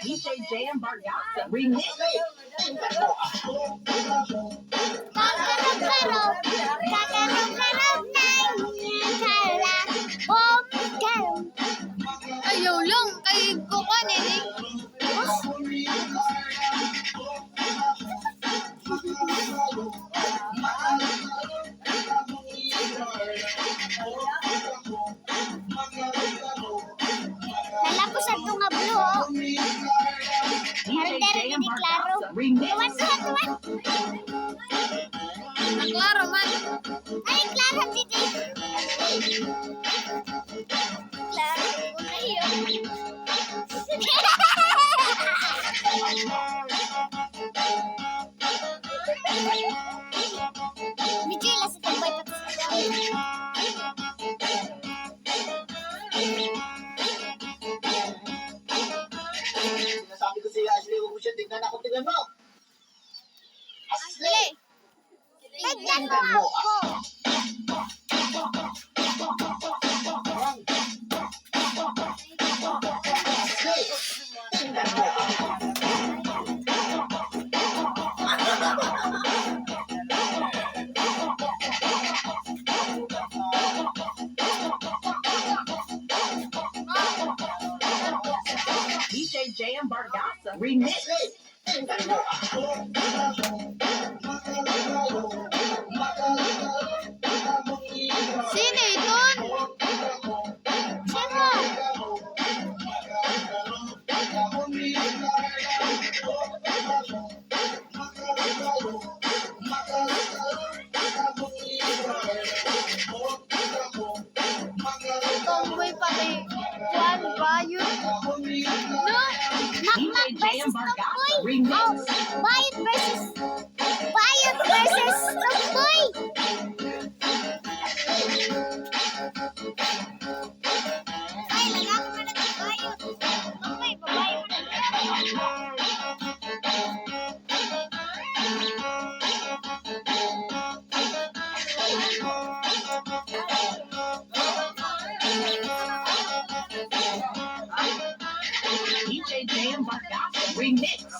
DJ Jam Bargasa Remix. Kakarap-karap, kakarap-karap ng kala. Bom, ayaw lang, kay kukunin eh. Nalapos ang tunga blue. Harder hindi klaro. Tuwan. Klaro man. Ay, klaro hindi. Klaro. Unahiyo. Medyo ila sa tambay pati sa Sinasabi ko siya, Ashley, huwag mo siya tignan ako, tignan mo. Ashley! Tignan mo ako! Ashley, tignan mo ako. DJ Jam Bargasa Remix. Ashley, tignan mo ako. Sino iton? Sino? Tomboy pati. Juan Bayot. No? Makmak versus Tomboy. Oh, Bayot versus Tomboy. Ay, lalaki mo na ng Bayot. Tomboy, babae mo na. DJ Jam Bargasa Remix.